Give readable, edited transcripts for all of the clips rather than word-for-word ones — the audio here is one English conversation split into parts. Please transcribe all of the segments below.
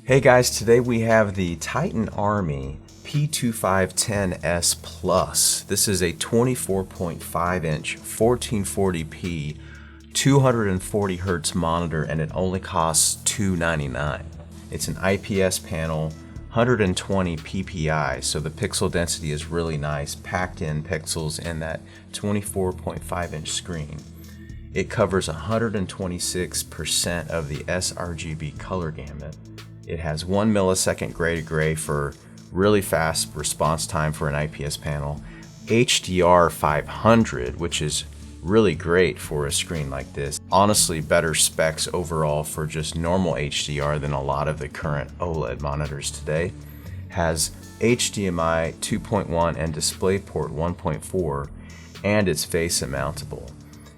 Hey guys, today we have the Titan Army P2510S PLUS. This is a 24.5 inch 1440p 240 Hz monitor and it only costs $299. It's an IPS panel, 120 ppi, so the pixel density is really nice, packed in pixels in that 24.5 inch screen. It covers 126% of the sRGB color gamut. It has 1 millisecond gray to gray for really fast response time for an IPS panel. HDR 500, which is really great for a screen like this. Honestly, better specs overall for just normal HDR than a lot of the current OLED monitors today. Has HDMI 2.1 and DisplayPort 1.4, and it's face mountable.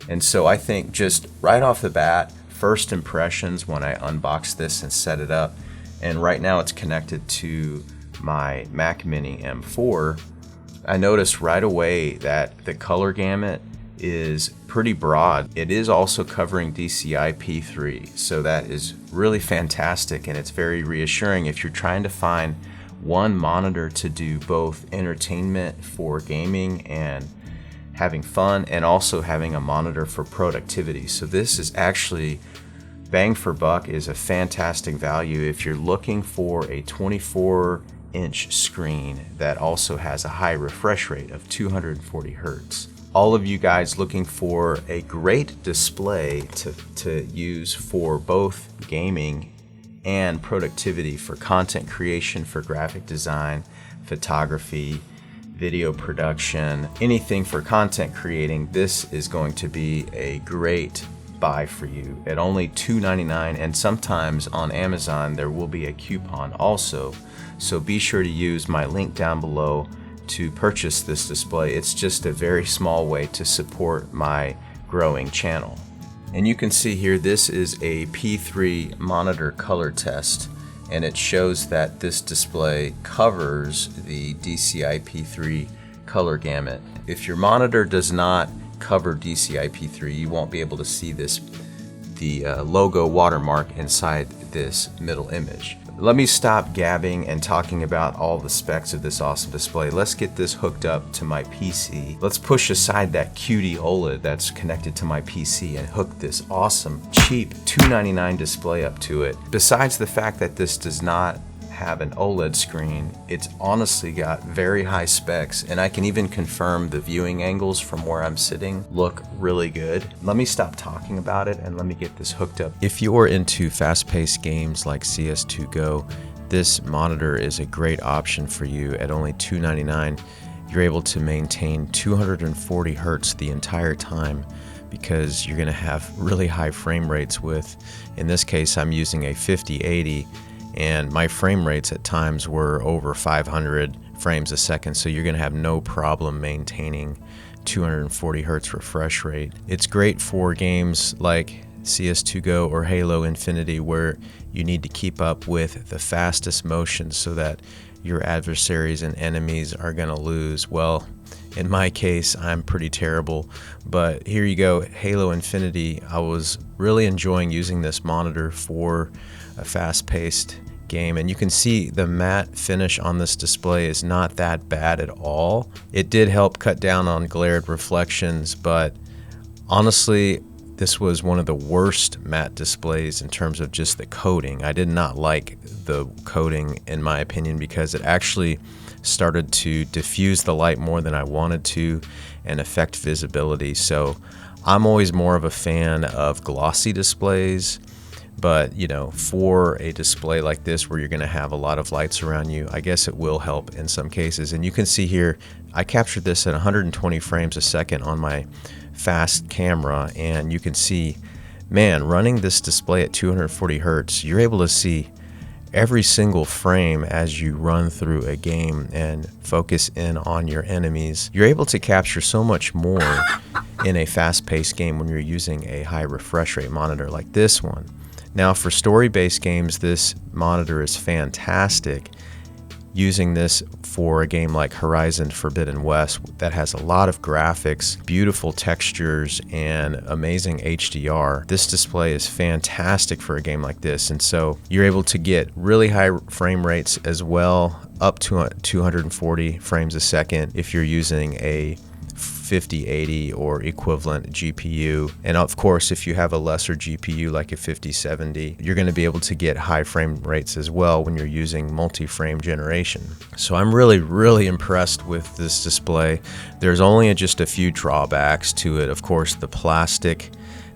And so I think just right off the bat, first impressions when I unbox this and set it up, and right now it's connected to my Mac Mini M4, I noticed right away that the color gamut is pretty broad. It is also covering DCI-P3, so that is really fantastic, and it's very reassuring if you're trying to find one monitor to do both entertainment for gaming and having fun, and also having a monitor for productivity. So this is actually, bang for buck, is a fantastic value if you're looking for a 24-inch screen that also has a high refresh rate of 240 Hz. All of you guys looking for a great display to use for both gaming and productivity, for content creation, for graphic design, photography, video production, anything for content creating, this is going to be a great buy for you at only $299, and sometimes on Amazon there will be a coupon also, so be sure to use my link down below to purchase this display. It's just a very small way to support my growing channel. And you can see here, this is a P3 monitor color test, and it shows that this display covers the DCI-P3 color gamut. If your monitor does not cover DCI-P3, you won't be able to see the logo watermark inside this middle image. Let me stop gabbing and talking about all the specs of this awesome display. Let's get this hooked up to my PC. Let's push aside that QD-OLED that's connected to my PC and hook this awesome, cheap $299 display up to it. Besides the fact that this does not have an OLED screen, it's honestly got very high specs, and I can even confirm the viewing angles from where I'm sitting look really good. Let me stop talking about it and let me get this hooked up. If you're into fast-paced games like CS2 Go, this monitor is a great option for you. At only $299, you're able to maintain 240 Hz the entire time, because you're going to have really high frame rates with, in this case, I'm using a 5080, and my frame rates at times were over 500 frames a second, so you're going to have no problem maintaining 240 Hz refresh rate. It's great for games like CS2 Go or Halo Infinity, where you need to keep up with the fastest motion so that your adversaries and enemies are going to lose. Well, in my case, I'm pretty terrible, but here you go, Halo Infinity. I was really enjoying using this monitor for a fast-paced game, and you can see the matte finish on this display is not that bad at all. It did help cut down on glared reflections, but honestly, this was one of the worst matte displays in terms of just the coating. I did not like the coating, in my opinion, because it actually started to diffuse the light more than I wanted to and affect visibility. So I'm always more of a fan of glossy displays, but you know, for a display like this where you're going to have a lot of lights around you, I guess it will help in some cases. And you can see here, I captured this at 120 frames a second on my fast camera, and you can see, man, running this display at 240 Hz, you're able to see every single frame as you run through a game and focus in on your enemies. You're able to capture so much more in a fast-paced game when you're using a high refresh rate monitor like this one. Now, for story-based games, this monitor is fantastic. using this for a game like Horizon Forbidden West that has a lot of graphics, beautiful textures, and amazing HDR. This display is fantastic for a game like this, and so you're able to get really high frame rates as well, up to 240 frames a second if you're using a 5080 or equivalent GPU. And of course, if you have a lesser GPU like a 5070, you're going to be able to get high frame rates as well when you're using multi-frame generation. So I'm really impressed with this display. There's only just a few drawbacks to it. Of course, the plastic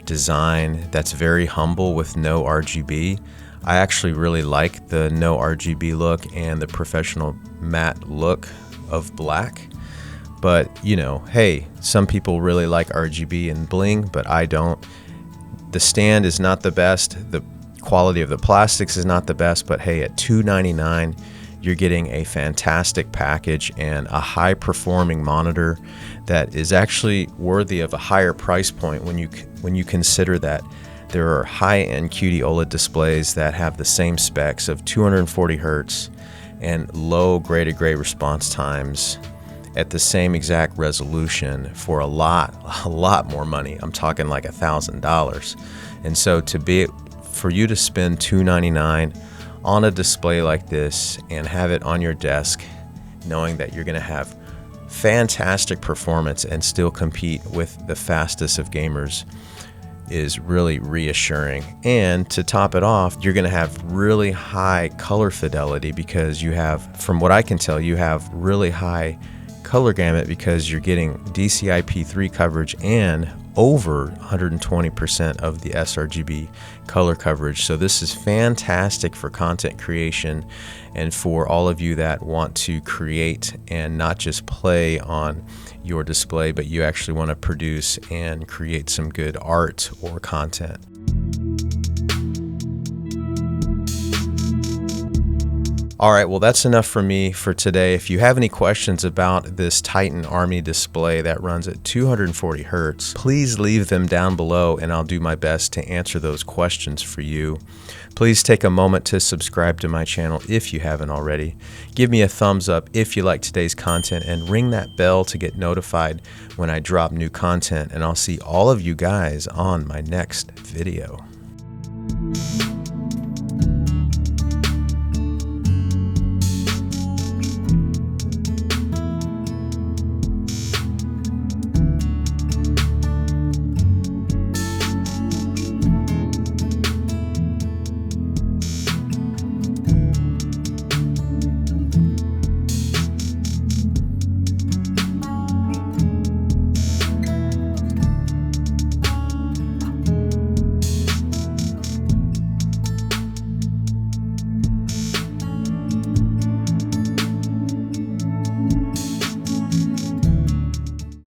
design that's very humble with no RGB. I actually really like the no RGB look and the professional matte look of black. But, you know, hey, some people really like RGB and bling, but I don't. The stand is not the best. The quality of the plastics is not the best, but hey, at $299, you're getting a fantastic package and a high-performing monitor that is actually worthy of a higher price point when you consider that there are high-end QD-OLED displays that have the same specs of 240 Hz and low gray-to-gray response times at the same exact resolution for a lot more money. I'm talking like $1,000. And so for you to spend $299 on a display like this and have it on your desk, knowing that you're going to have fantastic performance and still compete with the fastest of gamers, is really reassuring. And to top it off, you're going to have really high color fidelity because you have, from what I can tell, you have really high color gamut because you're getting DCI-P3 coverage and over 120% of the sRGB color coverage. So this is fantastic for content creation and for all of you that want to create and not just play on your display, but you actually want to produce and create some good art or content. All right, well, that's enough for me for today. If you have any questions about this Titan Army display that runs at 240 Hz, please leave them down below and I'll do my best to answer those questions for you. Please take a moment to subscribe to my channel if you haven't already. Give me a thumbs up if you like today's content and ring that bell to get notified when I drop new content, and I'll see all of you guys on my next video.